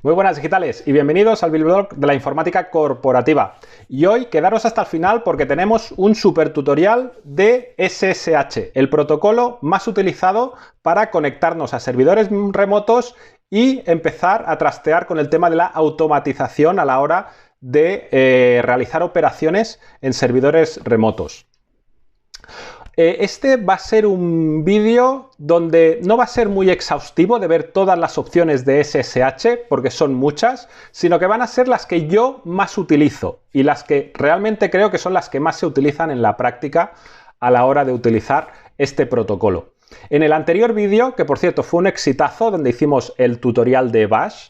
Muy buenas digitales y bienvenidos al videoblog de la informática corporativa. Y hoy quedaros hasta el final porque tenemos un super tutorial de SSH, el protocolo más utilizado para conectarnos a servidores remotos y empezar a trastear con el tema de la automatización a la hora de realizar operaciones en servidores remotos. Este va a ser un vídeo donde no va a ser muy exhaustivo de ver todas las opciones de SSH, porque son muchas, sino que van a ser las que yo más utilizo y las que realmente creo que son las que más se utilizan en la práctica a la hora de utilizar este protocolo. En el anterior vídeo, que por cierto fue un exitazo, donde hicimos el tutorial de Bash,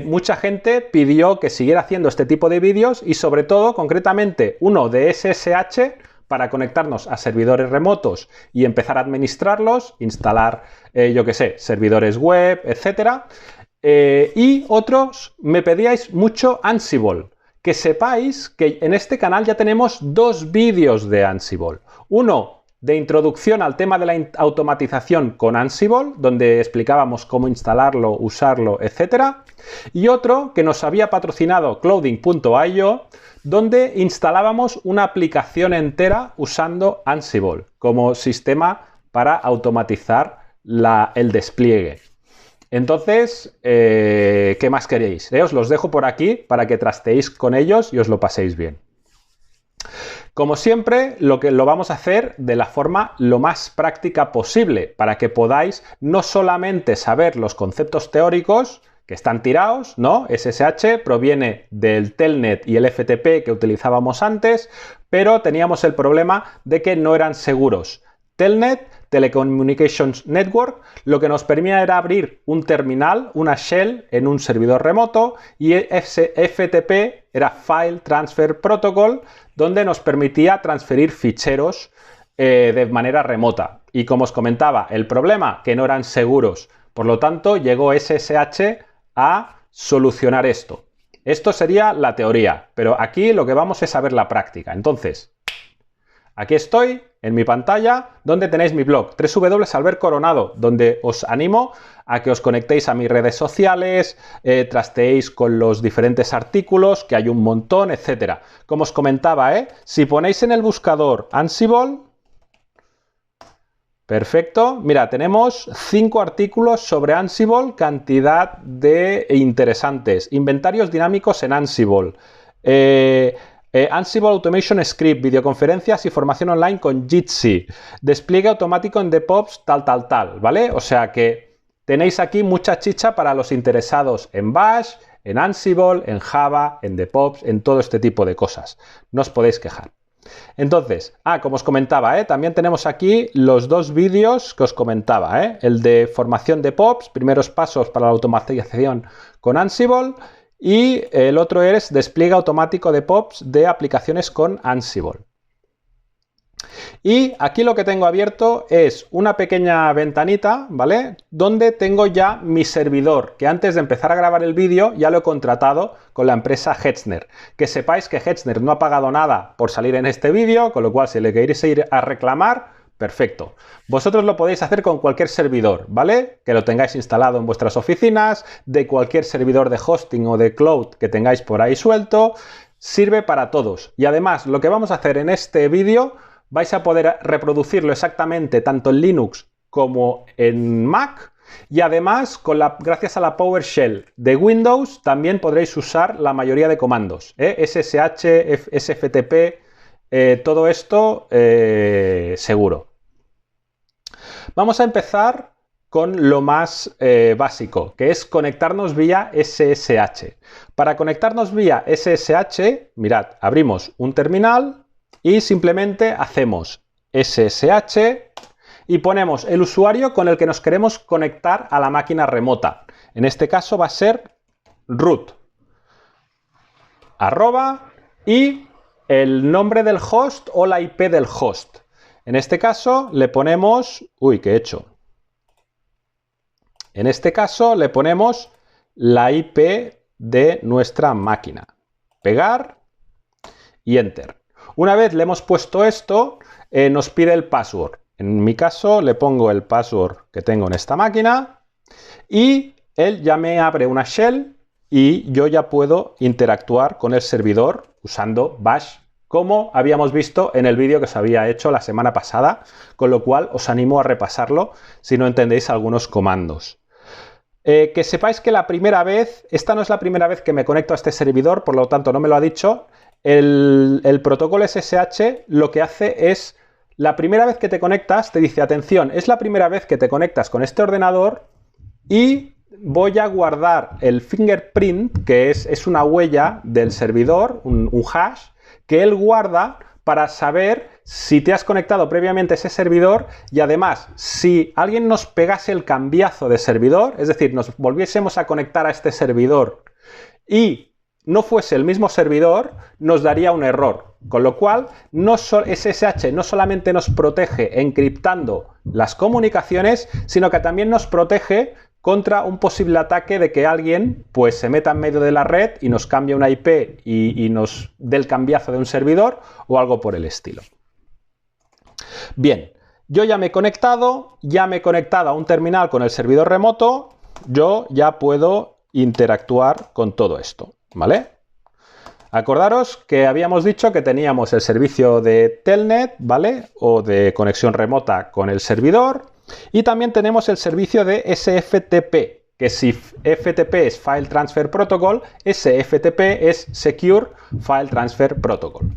mucha gente pidió que siguiera haciendo este tipo de vídeos y sobre todo, concretamente, uno de SSH para conectarnos a servidores remotos y empezar a administrarlos, instalar, yo qué sé, servidores web, etc. Y otros me pedíais mucho Ansible. Que sepáis que en este canal ya tenemos dos vídeos de Ansible. Uno de introducción al tema de la automatización con Ansible, donde explicábamos cómo instalarlo, usarlo, etc. Y otro que nos había patrocinado Clouding.io, donde instalábamos una aplicación entera usando Ansible como sistema para automatizar el despliegue. Entonces, ¿qué más queréis? Os los dejo por aquí para que trasteéis con ellos y os lo paséis bien. Como siempre, lo vamos a hacer de la forma lo más práctica posible, para que podáis no solamente saber los conceptos teóricos, que están tirados, ¿no? SSH proviene del Telnet y el FTP que utilizábamos antes, pero teníamos el problema de que no eran seguros. Telnet, Telecommunications Network, lo que nos permitía era abrir un terminal, una shell, en un servidor remoto, y FTP era File Transfer Protocol, donde nos permitía transferir ficheros de manera remota. Y como os comentaba, el problema, que no eran seguros. Por lo tanto, llegó SSH a solucionar esto. Esto sería la teoría, pero aquí lo que vamos es a ver la práctica. Entonces, aquí estoy en mi pantalla donde tenéis mi blog, www.albert Coronado, donde os animo a que os conectéis a mis redes sociales, trasteéis con los diferentes artículos, que hay un montón, etc. Como os comentaba, si ponéis en el buscador Ansible, perfecto. Mira, tenemos 5 artículos sobre Ansible, cantidad de interesantes. Inventarios dinámicos en Ansible. Ansible Automation Script, videoconferencias y formación online con Jitsi. Despliegue automático en DevOps, tal, ¿vale? O sea que tenéis aquí mucha chicha para los interesados en Bash, en Ansible, en Java, en DevOps, en todo este tipo de cosas. No os podéis quejar. Entonces, como os comentaba, también tenemos aquí los dos vídeos que os comentaba, el de formación de POPs, primeros pasos para la automatización con Ansible, y el otro es despliegue automático de POPs de aplicaciones con Ansible. Y aquí lo que tengo abierto es una pequeña ventanita, ¿vale? Donde tengo ya mi servidor, que antes de empezar a grabar el vídeo ya lo he contratado con la empresa Hetzner. Que sepáis que Hetzner no ha pagado nada por salir en este vídeo, con lo cual si le queréis ir a reclamar, perfecto. Vosotros lo podéis hacer con cualquier servidor, ¿vale? Que lo tengáis instalado en vuestras oficinas, de cualquier servidor de hosting o de cloud que tengáis por ahí suelto, sirve para todos. Y además, lo que vamos a hacer en este vídeo, vais a poder reproducirlo exactamente tanto en Linux como en Mac, y además, gracias a la PowerShell de Windows, también podréis usar la mayoría de comandos, SSH, SFTP, todo esto seguro. Vamos a empezar con lo más básico, que es conectarnos vía SSH. Para conectarnos vía SSH, mirad, abrimos un terminal y simplemente hacemos SSH y ponemos el usuario con el que nos queremos conectar a la máquina remota. En este caso va a ser root, y el nombre del host o la IP del host. En este caso le ponemos... Uy, ¿qué he hecho? En este caso le ponemos la IP de nuestra máquina. Pegar y Enter. Una vez le hemos puesto esto, nos pide el password. En mi caso le pongo el password que tengo en esta máquina y él ya me abre una shell y yo ya puedo interactuar con el servidor usando bash, como habíamos visto en el vídeo que os había hecho la semana pasada, con lo cual os animo a repasarlo si no entendéis algunos comandos. Que sepáis que la primera vez, esta no es la primera vez que me conecto a este servidor, por lo tanto no me lo ha dicho. El protocolo SSH lo que hace es, la primera vez que te conectas, te dice, atención, es la primera vez que te conectas con este ordenador y voy a guardar el fingerprint, que es una huella del servidor, un hash, que él guarda para saber si te has conectado previamente a ese servidor y además, si alguien nos pegase el cambiazo de servidor, es decir, nos volviésemos a conectar a este servidor y no fuese el mismo servidor, nos daría un error. Con lo cual, SSH no solamente nos protege encriptando las comunicaciones, sino que también nos protege contra un posible ataque de que alguien pues se meta en medio de la red y nos cambie una IP y nos dé el cambiazo de un servidor o algo por el estilo. Bien, yo ya me he conectado a un terminal con el servidor remoto, yo ya puedo interactuar con todo esto, ¿vale? Acordaros que habíamos dicho que teníamos el servicio de Telnet, ¿vale? O de conexión remota con el servidor. Y también tenemos el servicio de SFTP, que si FTP es File Transfer Protocol, SFTP es Secure File Transfer Protocol.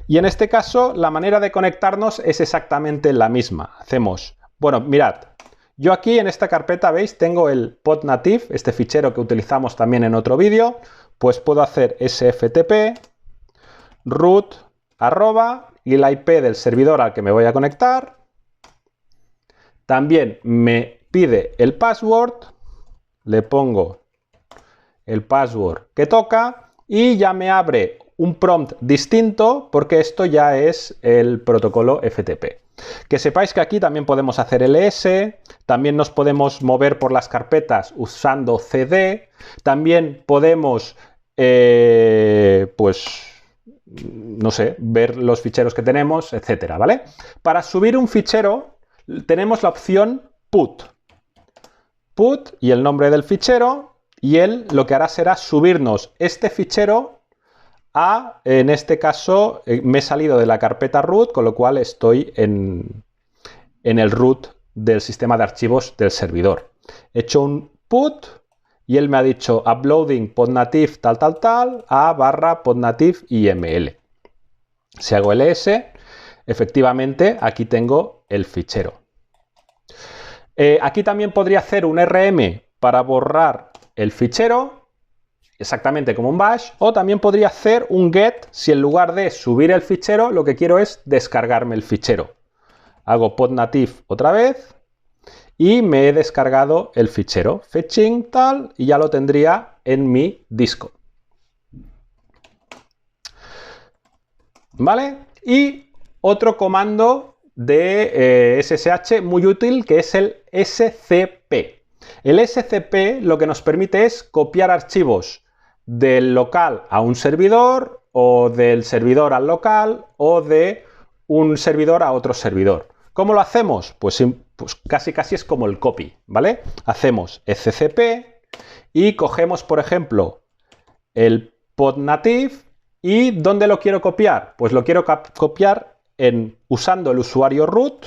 Y en este caso, la manera de conectarnos es exactamente la misma. Hacemos, bueno, mirad, yo aquí en esta carpeta, ¿veis? Tengo el podnative, este fichero que utilizamos también en otro vídeo. Pues puedo hacer sftp root y la IP del servidor al que me voy a conectar. También me pide el password, le pongo el password que toca y ya me abre un prompt distinto porque esto ya es el protocolo FTP. Que sepáis que aquí también podemos hacer ls, también nos podemos mover por las carpetas usando cd, también podemos pues no sé, ver los ficheros que tenemos, etcétera, ¿vale? Para subir un fichero tenemos la opción put y el nombre del fichero, y él lo que hará será subirnos este fichero a, en este caso, me he salido de la carpeta root, con lo cual estoy en el root del sistema de archivos del servidor. He hecho un put y él me ha dicho uploading podnative tal a /podnative iml. Si hago ls, efectivamente aquí tengo el fichero. Aquí también podría hacer un rm para borrar el fichero, exactamente como un bash, o también podría hacer un get si en lugar de subir el fichero lo que quiero es descargarme el fichero. Hago podnative otra vez y me he descargado el fichero, fetching tal, y ya lo tendría en mi disco. ¿Vale? Y otro comando de SSH muy útil, que es el scp. El scp lo que nos permite es copiar archivos del local a un servidor, o del servidor al local, o de un servidor a otro servidor. ¿Cómo lo hacemos? Pues casi es como el copy, ¿vale? Hacemos scp y cogemos, por ejemplo, el podnative. ¿Y dónde lo quiero copiar? Pues lo quiero copiar usando el usuario root,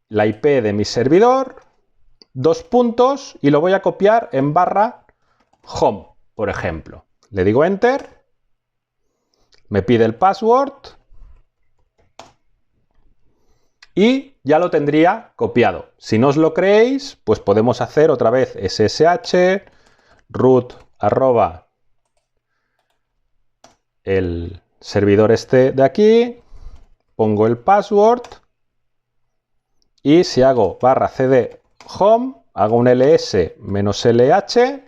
la IP de mi servidor, 2 puntos, y lo voy a copiar en /home, por ejemplo. Le digo enter, me pide el password y ya lo tendría copiado. Si no os lo creéis, pues podemos hacer otra vez ssh root el servidor este de aquí, pongo el password y si hago /cd home, hago un ls-lh.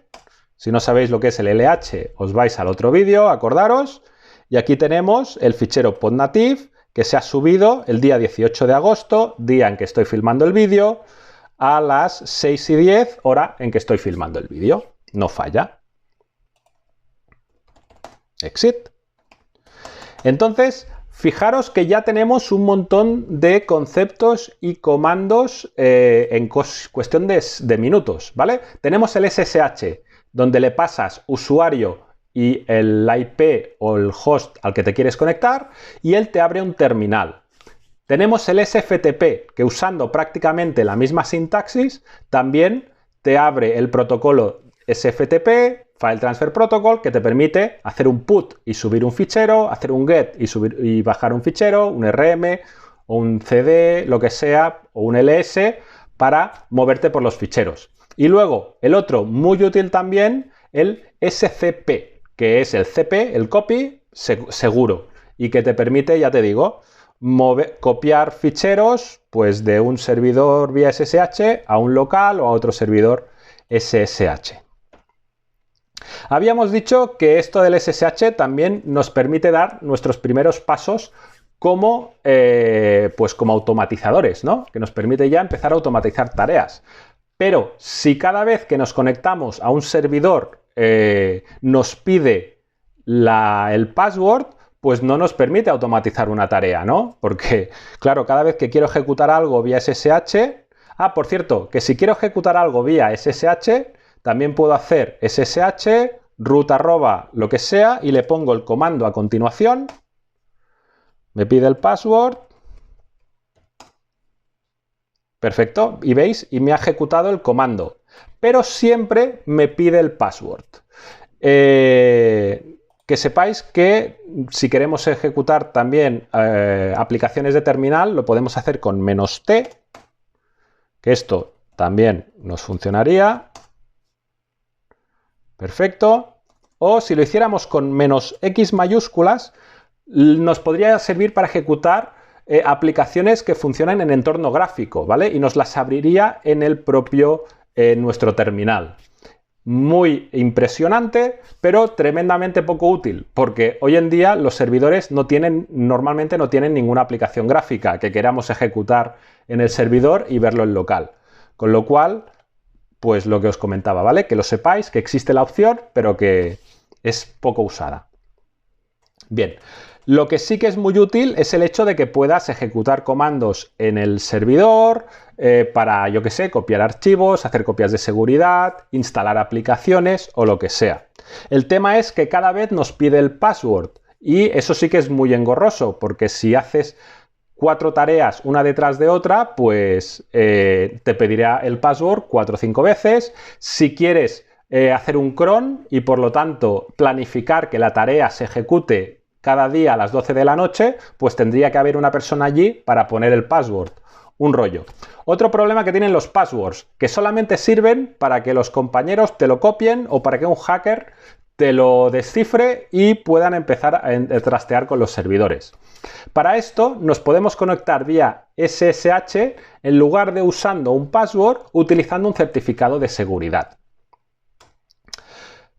Si no sabéis lo que es el LH, os vais al otro vídeo, acordaros. Y aquí tenemos el fichero podnative que se ha subido el día 18 de agosto, día en que estoy filmando el vídeo, a las 6:10, hora en que estoy filmando el vídeo. No falla. Exit. Entonces, Fijaros que ya tenemos un montón de conceptos y comandos en cuestión de minutos, ¿vale? Tenemos el SSH, donde le pasas usuario y el IP o el host al que te quieres conectar, y él te abre un terminal. Tenemos el SFTP, que usando prácticamente la misma sintaxis, también te abre el protocolo SFTP, File Transfer Protocol, que te permite hacer un put y subir un fichero, hacer un get y subir y bajar un fichero, un RM o un CD, lo que sea, o un LS, para moverte por los ficheros. Y luego, el otro, muy útil también, el SCP, que es el CP, el copy seguro, y que te permite, ya te digo, copiar ficheros pues de un servidor vía SSH a un local o a otro servidor SSH. Habíamos dicho que esto del SSH también nos permite dar nuestros primeros pasos como, pues como automatizadores, ¿no? Que nos permite ya empezar a automatizar tareas. Pero si cada vez que nos conectamos a un servidor nos pide el password, pues no nos permite automatizar una tarea, ¿no? Porque, claro, cada vez que quiero ejecutar algo vía SSH... Ah, por cierto, que si quiero ejecutar algo vía SSH, también puedo hacer SSH, root arroba lo que sea, y le pongo el comando a continuación. Me pide el password. Perfecto, y veis, y me ha ejecutado el comando. Pero siempre me pide el password. Que sepáis que si queremos ejecutar también aplicaciones de terminal, lo podemos hacer con -t, que esto también nos funcionaría. Perfecto. O si lo hiciéramos con -x mayúsculas, nos podría servir para ejecutar aplicaciones que funcionan en entorno gráfico, ¿vale? Y nos las abriría en el propio nuestro terminal. Muy impresionante, pero tremendamente poco útil, porque hoy en día los servidores normalmente no tienen ninguna aplicación gráfica que queramos ejecutar en el servidor y verlo en local. Con lo cual, pues lo que os comentaba, ¿vale? Que lo sepáis, que existe la opción, pero que es poco usada. Bien, lo que sí que es muy útil es el hecho de que puedas ejecutar comandos en el servidor para, yo que sé, copiar archivos, hacer copias de seguridad, instalar aplicaciones o lo que sea. El tema es que cada vez nos pide el password y eso sí que es muy engorroso, porque si haces 4 tareas una detrás de otra, pues te pedirá el password 4 o 5 veces. Si quieres hacer un cron y por lo tanto planificar que la tarea se ejecute cada día a las 12 de la noche, pues tendría que haber una persona allí para poner el password. Un rollo. Otro problema que tienen los passwords, que solamente sirven para que los compañeros te lo copien o para que un hacker te lo descifre y puedan empezar a trastear con los servidores. Para esto nos podemos conectar vía SSH en lugar de usando un password, utilizando un certificado de seguridad.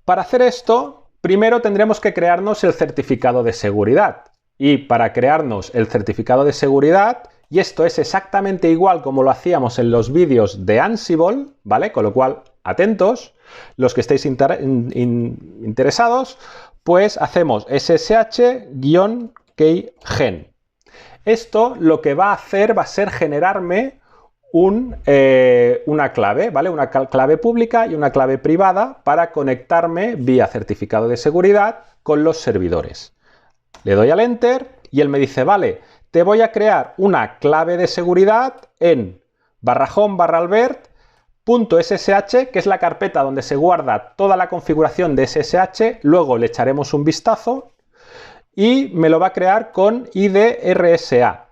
Para hacer esto, primero tendremos que crearnos el certificado de seguridad. Y para crearnos el certificado de seguridad, y esto es exactamente igual como lo hacíamos en los vídeos de Ansible, ¿vale? Con lo cual, atentos, los que estéis interesados, pues hacemos ssh-keygen. Esto lo que va a hacer va a ser generarme una clave, ¿vale? Una clave pública y una clave privada para conectarme vía certificado de seguridad con los servidores. Le doy al Enter y él me dice, vale, te voy a crear una clave de seguridad en /home/albert.ssh, que es la carpeta donde se guarda toda la configuración de SSH, luego le echaremos un vistazo y me lo va a crear con IDRSA.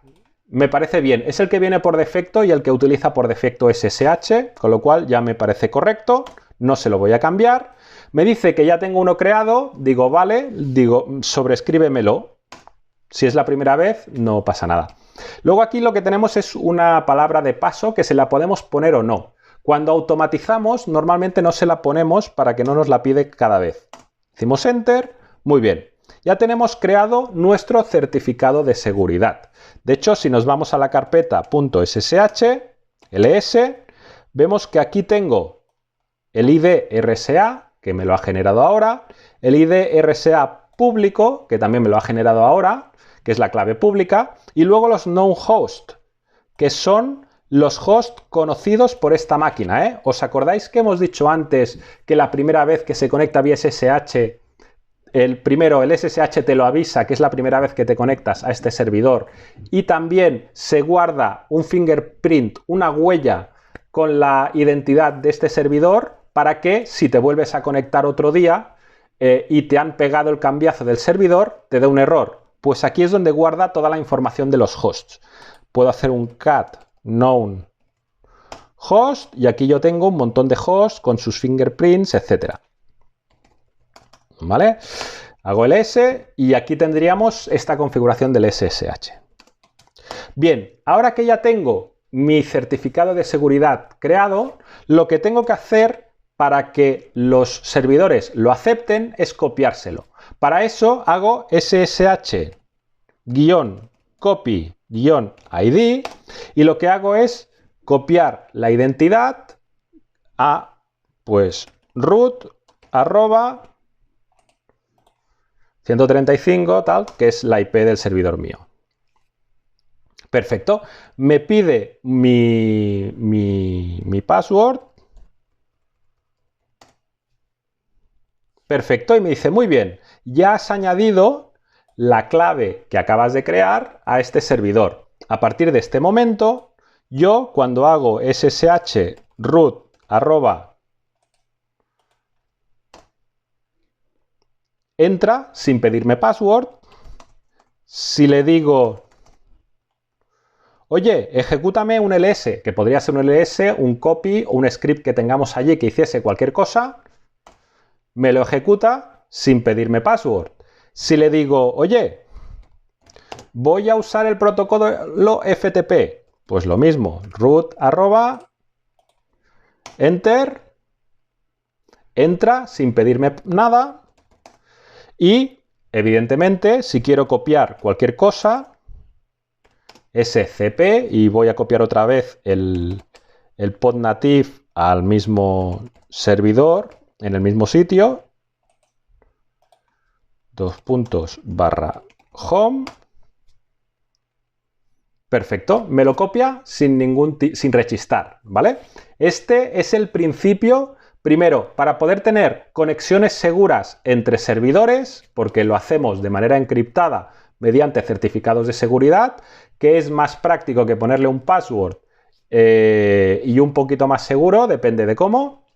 Me parece bien, es el que viene por defecto y el que utiliza por defecto SSH, con lo cual ya me parece correcto, no se lo voy a cambiar. Me dice que ya tengo uno creado, digo vale, digo sobreescríbemelo. Si es la primera vez, no pasa nada. Luego aquí lo que tenemos es una palabra de paso que se la podemos poner o no. Cuando automatizamos, normalmente no se la ponemos para que no nos la pide cada vez. Decimos Enter, muy bien. Ya tenemos creado nuestro certificado de seguridad. De hecho, si nos vamos a la carpeta .ssh, ls, vemos que aquí tengo el ID RSA, que me lo ha generado ahora, el ID RSA público, que también me lo ha generado ahora, que es la clave pública, y luego los known host, que son los hosts conocidos por esta máquina, ¿eh? ¿Os acordáis que hemos dicho antes que la primera vez que se conecta vía SSH, el SSH te lo avisa que es la primera vez que te conectas a este servidor, y también se guarda un fingerprint, una huella con la identidad de este servidor para que si te vuelves a conectar otro día y te han pegado el cambiazo del servidor, te dé un error? Pues aquí es donde guarda toda la información de los hosts. Puedo hacer un cat known host y aquí yo tengo un montón de hosts con sus fingerprints, etcétera. ¿Vale? Hago el S y aquí tendríamos esta configuración del SSH. Bien, ahora que ya tengo mi certificado de seguridad creado, lo que tengo que hacer para que los servidores lo acepten es copiárselo. Para eso hago SSH-copy-id y lo que hago es copiar la identidad a pues root arroba 135 tal, que es la IP del servidor mío. Perfecto. Me pide mi password. Perfecto. Y me dice, muy bien, ya has añadido la clave que acabas de crear a este servidor. A partir de este momento, yo cuando hago ssh root arroba entra sin pedirme password, si le digo, oye, ejecútame un ls, que podría ser un ls, un copy o un script que tengamos allí que hiciese cualquier cosa, me lo ejecuta sin pedirme password. Si le digo, oye, voy a usar el protocolo FTP, pues lo mismo, root arroba enter, entra sin pedirme nada. Y, evidentemente, si quiero copiar cualquier cosa, scp, y voy a copiar otra vez el podnative al mismo servidor, en el mismo sitio, /home. Perfecto, me lo copia sin rechistar, ¿vale? Este es el principio. Primero, para poder tener conexiones seguras entre servidores, porque lo hacemos de manera encriptada mediante certificados de seguridad, que es más práctico que ponerle un password y un poquito más seguro, depende de cómo.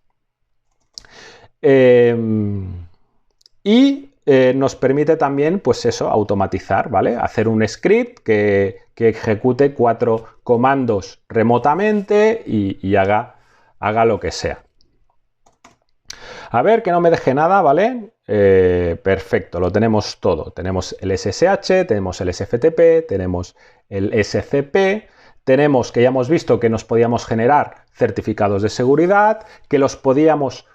Nos permite también, pues eso, automatizar, ¿vale? Hacer un script que ejecute 4 comandos remotamente y haga lo que sea. A ver, que no me deje nada, ¿vale? Perfecto, lo tenemos todo. Tenemos el SSH, tenemos el SFTP, tenemos el SCP, tenemos que ya hemos visto que nos podíamos generar certificados de seguridad, que los podíamos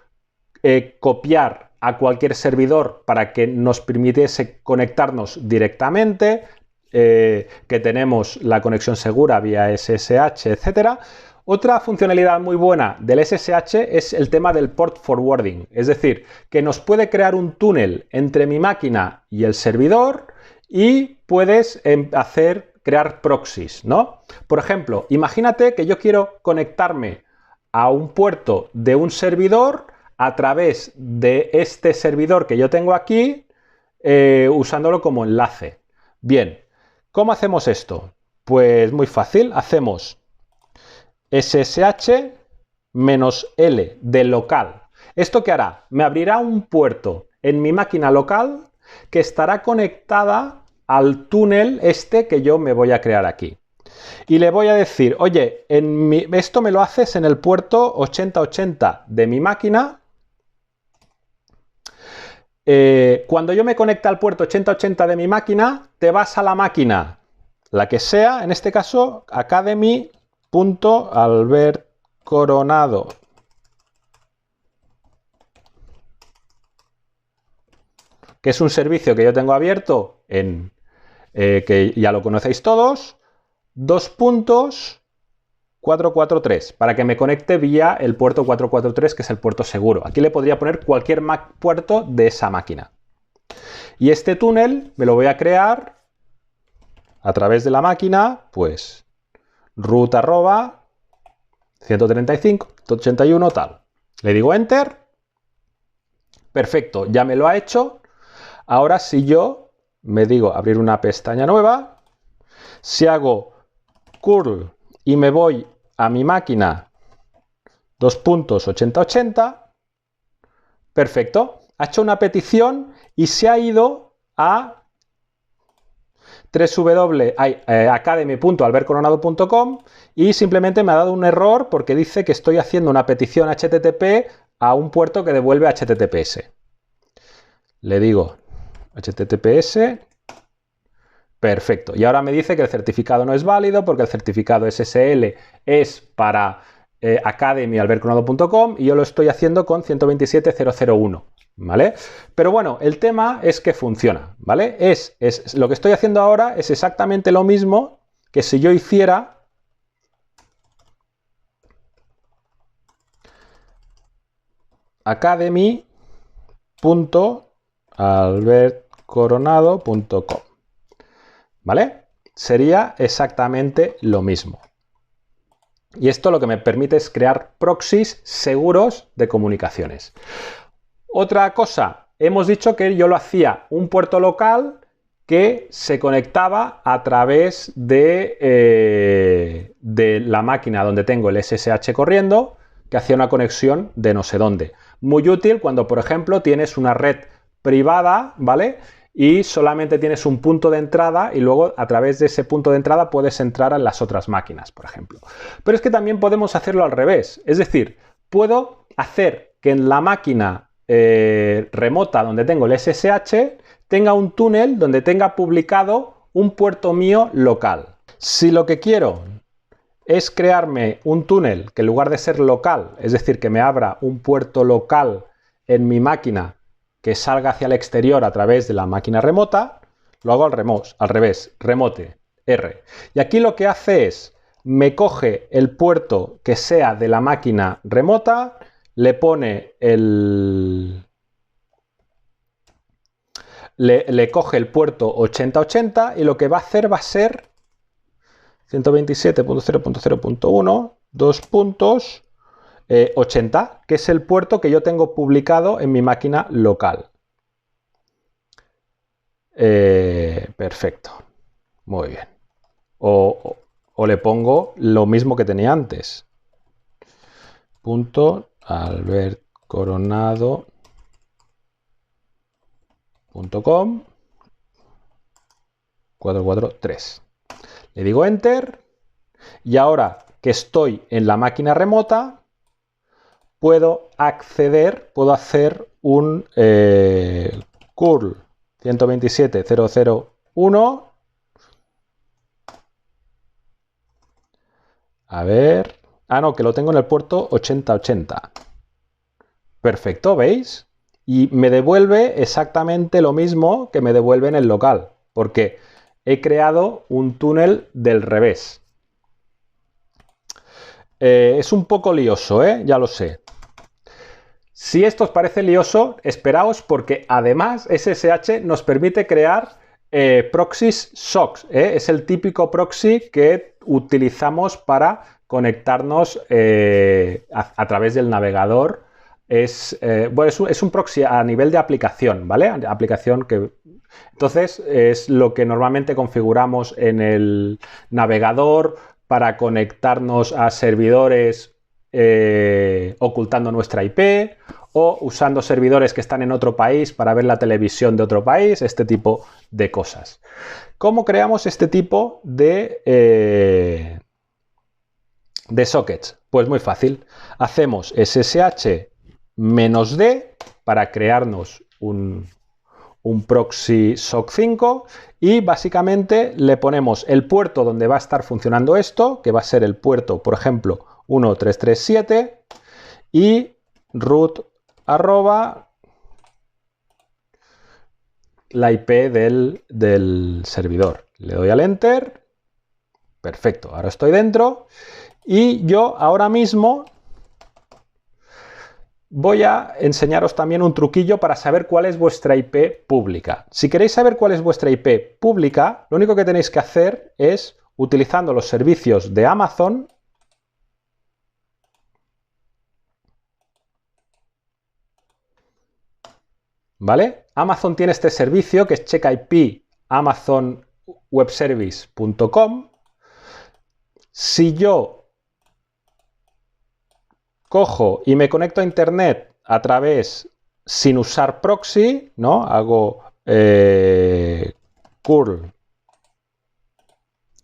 copiar a cualquier servidor para que nos permitiese conectarnos directamente, que tenemos la conexión segura vía SSH, etcétera. Otra funcionalidad muy buena del SSH es el tema del port forwarding, es decir, que nos puede crear un túnel entre mi máquina y el servidor y puedes crear proxies, ¿no? Por ejemplo, imagínate que yo quiero conectarme a un puerto de un servidor a través de este servidor que yo tengo aquí, usándolo como enlace. Bien, ¿cómo hacemos esto? Pues muy fácil, hacemos SSH -L de local. ¿Esto qué hará? Me abrirá un puerto en mi máquina local que estará conectada al túnel este que yo me voy a crear aquí. Y le voy a decir, oye, esto me lo haces en el puerto 8080 de mi máquina. Cuando yo me conecte al puerto 8080 de mi máquina, te vas a la máquina, la que sea, en este caso, academy.albert Coronado. Que es un servicio que yo tengo abierto que ya lo conocéis todos, 2.443, para que me conecte vía el puerto 443, que es el puerto seguro. Aquí le podría poner cualquier puerto de esa máquina. Y este túnel me lo voy a crear a través de la máquina, pues root arroba 135, 181, tal. Le digo enter. Perfecto, ya me lo ha hecho. Ahora si yo me digo abrir una pestaña nueva, si hago curl y me voy a mi máquina 2.8080, perfecto, ha hecho una petición y se ha ido a academy.albertcoronado.com y simplemente me ha dado un error porque dice que estoy haciendo una petición HTTP a un puerto que devuelve HTTPS. Le digo HTTPS. Perfecto. Y ahora me dice que el certificado no es válido porque el certificado SSL es para academy.albertcoronado.com y yo lo estoy haciendo con 127.001. ¿Vale? Pero bueno, el tema es que funciona, ¿vale? Lo que estoy haciendo ahora es exactamente lo mismo que si yo hiciera academy.albertcoronado.com, ¿vale? Sería exactamente lo mismo. Y esto lo que me permite es crear proxies seguros de comunicaciones. Otra cosa, hemos dicho que yo lo hacía un puerto local que se conectaba a través de la máquina donde tengo el SSH corriendo, que hacía una conexión de no sé dónde. Muy útil cuando, por ejemplo, tienes una red privada, ¿vale? Y solamente tienes un punto de entrada y luego a través de ese punto de entrada puedes entrar a las otras máquinas, por ejemplo. Pero es que también podemos hacerlo al revés. Es decir, puedo hacer que en la máquina remota donde tengo el SSH tenga un túnel donde tenga publicado un puerto mío local. Si lo que quiero es crearme un túnel que en lugar de ser local, es decir, que me abra un puerto local en mi máquina que salga hacia el exterior a través de la máquina remota, lo hago al revés, remote, R. Y aquí lo que hace es, me coge el puerto que sea de la máquina remota, le pone le coge el puerto 8080 y lo que va a hacer va a ser 127.0.0.1, 2 puntos, 80, que es el puerto que yo tengo publicado en mi máquina local. Perfecto. Muy bien. O le pongo lo mismo que tenía antes. Punto albertcoronado.com 443. Le digo enter y ahora que estoy en la máquina remota puedo acceder, puedo hacer un curl 127.0.0.1. A ver. Ah, no, que lo tengo en el puerto 8080. Perfecto, ¿veis? Y me devuelve exactamente lo mismo que me devuelve en el local, porque he creado un túnel del revés. Es un poco lioso, ya lo sé. Si esto os parece lioso, esperaos porque además SSH nos permite crear proxies SOCKS. Es el típico proxy que utilizamos para conectarnos a través del navegador. Bueno, es un proxy a nivel de aplicación, ¿vale? Aplicación que... Entonces, es lo que normalmente configuramos en el navegador para conectarnos a servidores ocultando nuestra IP o usando servidores que están en otro país para ver la televisión de otro país, este tipo de cosas. ¿Cómo creamos este tipo de sockets? Pues muy fácil. Hacemos SSH -d para crearnos un proxy SOC5 y básicamente le ponemos el puerto donde va a estar funcionando esto, que va a ser el puerto, por ejemplo, 1337 y root arroba la IP del servidor. Le doy al enter. Perfecto, ahora estoy dentro y yo ahora mismo voy a enseñaros también un truquillo para saber cuál es vuestra IP pública. Si queréis saber cuál es vuestra IP pública, lo único que tenéis que hacer es, utilizando los servicios de Amazon, ¿vale? Amazon tiene este servicio que es checkIP amazonwebservice.com. Si yo cojo y me conecto a internet a través, sin usar proxy, ¿no? Hago curl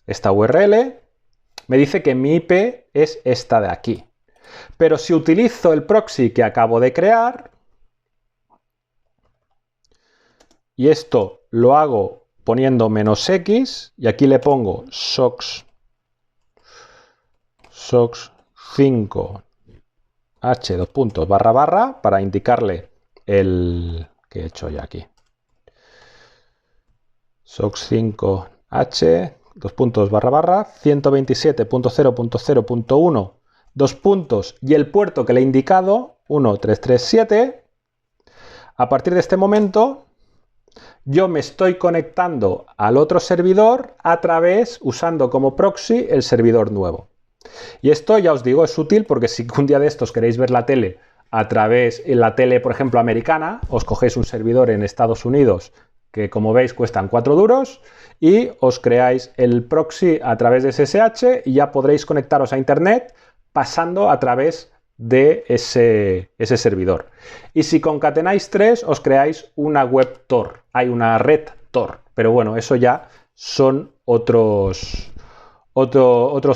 esta URL, me dice que mi IP es esta de aquí. Pero si utilizo el proxy que acabo de crear, y esto lo hago poniendo "-x", y aquí le pongo sox 5 h // para indicarle el que he hecho ya aquí. sox 5 h // 127.0.0.1 dos puntos y el puerto que le he indicado 1337. A partir de este momento yo me estoy conectando al otro servidor a través, usando como proxy el servidor nuevo. Y esto, ya os digo, es útil porque si un día de estos queréis ver la tele a través de la tele, por ejemplo, americana, os cogéis un servidor en Estados Unidos que, como veis, cuestan 4 duros y os creáis el proxy a través de SSH y ya podréis conectaros a internet pasando a través de ese servidor. Y si concatenáis 3, os creáis una web Tor. Hay una red Tor. Pero bueno, eso ya son otros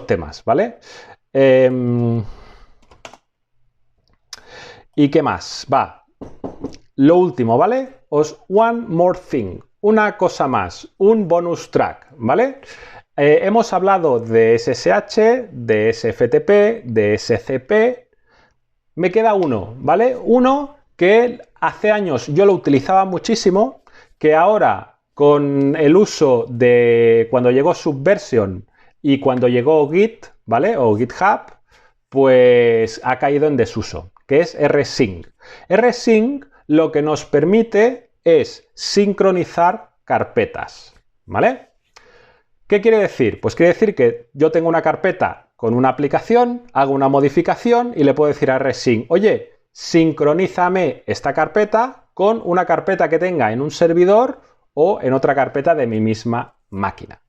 temas, ¿vale? ¿Y qué más? Va. Lo último, ¿vale? One more thing. Una cosa más. Un bonus track, ¿vale? Hemos hablado de SSH, de SFTP, de SCP. Me queda uno, ¿vale? Uno que hace años yo lo utilizaba muchísimo, que ahora con el uso de cuando llegó Subversion y cuando llegó Git, ¿vale? O GitHub, pues ha caído en desuso, que es rsync. Rsync lo que nos permite es sincronizar carpetas, ¿vale? ¿Qué quiere decir? Pues quiere decir que yo tengo una carpeta con una aplicación, hago una modificación y le puedo decir a rsync, oye, sincronízame esta carpeta con una carpeta que tenga en un servidor o en otra carpeta de mi misma máquina.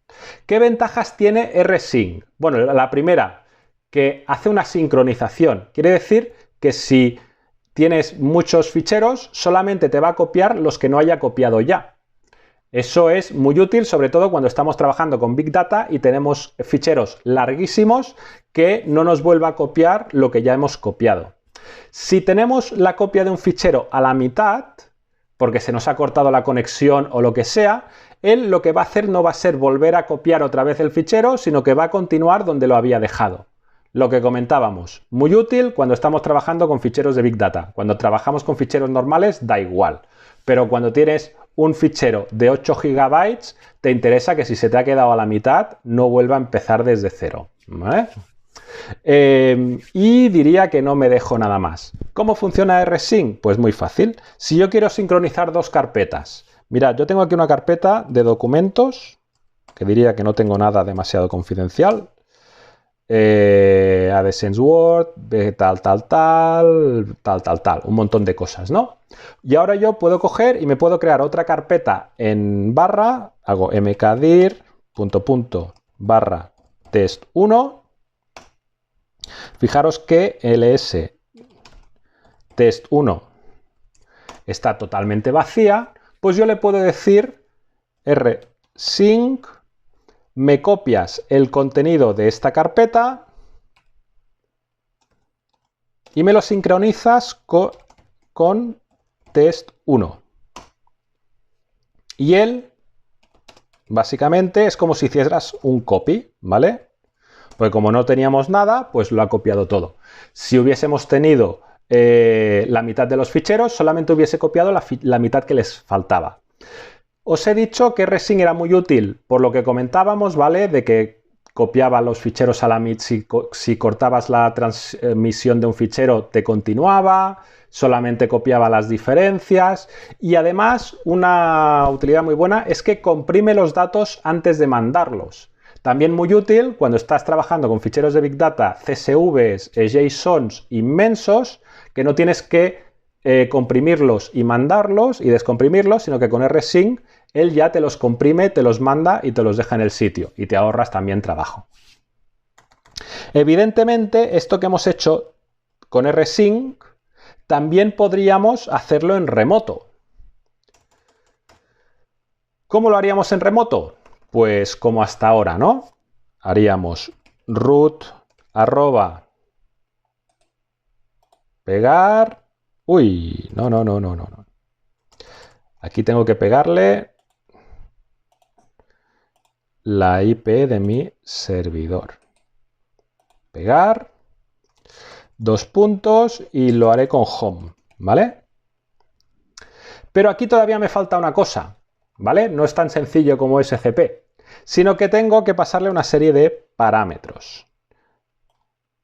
¿Qué ventajas tiene rsync? Bueno, la primera, que hace una sincronización. Quiere decir que si tienes muchos ficheros, solamente te va a copiar los que no haya copiado ya. Eso es muy útil, sobre todo cuando estamos trabajando con Big Data y tenemos ficheros larguísimos que no nos vuelva a copiar lo que ya hemos copiado. Si tenemos la copia de un fichero a la mitad, porque se nos ha cortado la conexión o lo que sea, él lo que va a hacer no va a ser volver a copiar otra vez el fichero, sino que va a continuar donde lo había dejado. Lo que comentábamos, muy útil cuando estamos trabajando con ficheros de Big Data. Cuando trabajamos con ficheros normales, da igual. Pero cuando tienes un fichero de 8 GB, te interesa que si se te ha quedado a la mitad, no vuelva a empezar desde cero, ¿vale? Y diría que no me dejo nada más. ¿Cómo funciona rsync? Pues muy fácil. Si yo quiero sincronizar dos carpetas, mirad, yo tengo aquí una carpeta de documentos, que diría que no tengo nada demasiado confidencial. AdSense Word, tal, un montón de cosas, ¿no? Y ahora yo puedo coger y me puedo crear otra carpeta en barra, hago mkdir, /, test1. Fijaros que ls test1 está totalmente vacía, pues yo le puedo decir rsync, me copias el contenido de esta carpeta y me lo sincronizas con test1. Y él, básicamente, es como si hicieras un copy, ¿vale? Porque como no teníamos nada, pues lo ha copiado todo. Si hubiésemos tenido la mitad de los ficheros, solamente hubiese copiado la mitad que les faltaba. Os he dicho que rsync era muy útil por lo que comentábamos, ¿vale? De que copiaba los ficheros a la MIT, si cortabas la transmisión de un fichero te continuaba, solamente copiaba las diferencias y además una utilidad muy buena es que comprime los datos antes de mandarlos. También muy útil cuando estás trabajando con ficheros de Big Data, CSVs, JSONs inmensos, que no tienes que comprimirlos y mandarlos y descomprimirlos, sino que con rsync él ya te los comprime, te los manda y te los deja en el sitio y te ahorras también trabajo. Evidentemente, esto que hemos hecho con rsync también podríamos hacerlo en remoto. ¿Cómo lo haríamos en remoto? Pues como hasta ahora, ¿no? Haríamos root pegar. Uy, no. Aquí tengo que pegarle la IP de mi servidor. Pegar, 2 puntos y lo haré con home, ¿vale? Pero aquí todavía me falta una cosa, ¿vale? No es tan sencillo como SCP, sino que tengo que pasarle una serie de parámetros.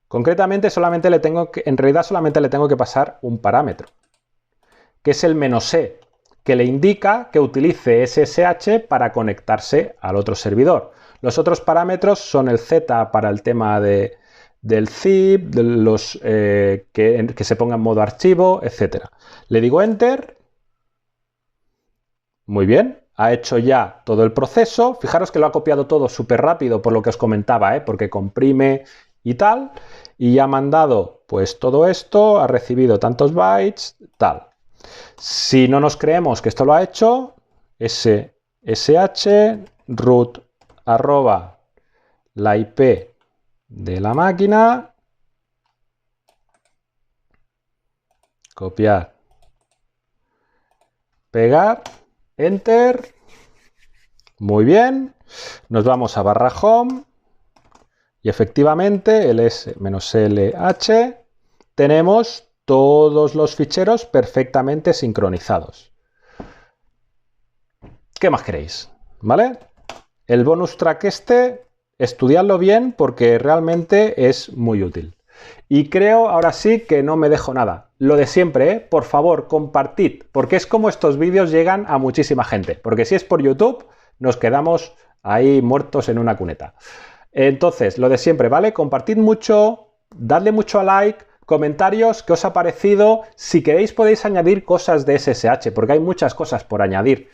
Concretamente, en realidad solamente le tengo que pasar un parámetro, que es el "-e", que le indica que utilice SSH para conectarse al otro servidor. Los otros parámetros son el Z para el tema del zip, de los, que se ponga en modo archivo, etc. Le digo Enter. Muy bien, ha hecho ya todo el proceso. Fijaros que lo ha copiado todo súper rápido por lo que os comentaba, porque comprime y tal. Y ha mandado pues todo esto, ha recibido tantos bytes, tal. Si no nos creemos que esto lo ha hecho, SSH root la IP de la máquina, copiar, pegar, Enter. Muy bien, nos vamos a /home y efectivamente el -lh tenemos todos los ficheros perfectamente sincronizados. ¿Qué más queréis? ¿Vale? El bonus track estudiadlo bien porque realmente es muy útil. Y creo ahora sí que no me dejo nada. Lo de siempre, por favor, compartid, porque es como estos vídeos llegan a muchísima gente. Porque si es por YouTube, nos quedamos ahí muertos en una cuneta. Entonces, lo de siempre, ¿vale? Compartid mucho, dadle mucho a like, comentarios, qué os ha parecido. Si queréis podéis añadir cosas de SSH, porque hay muchas cosas por añadir.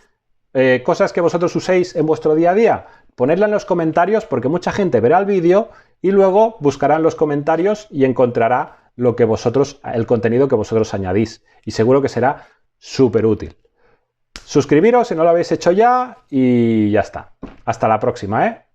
Cosas que vosotros uséis en vuestro día a día, ponedla en los comentarios porque mucha gente verá el vídeo y luego buscará en los comentarios y encontrará el contenido que vosotros añadís. Y seguro que será súper útil. Suscribiros si no lo habéis hecho ya y ya está. Hasta la próxima, ¿eh?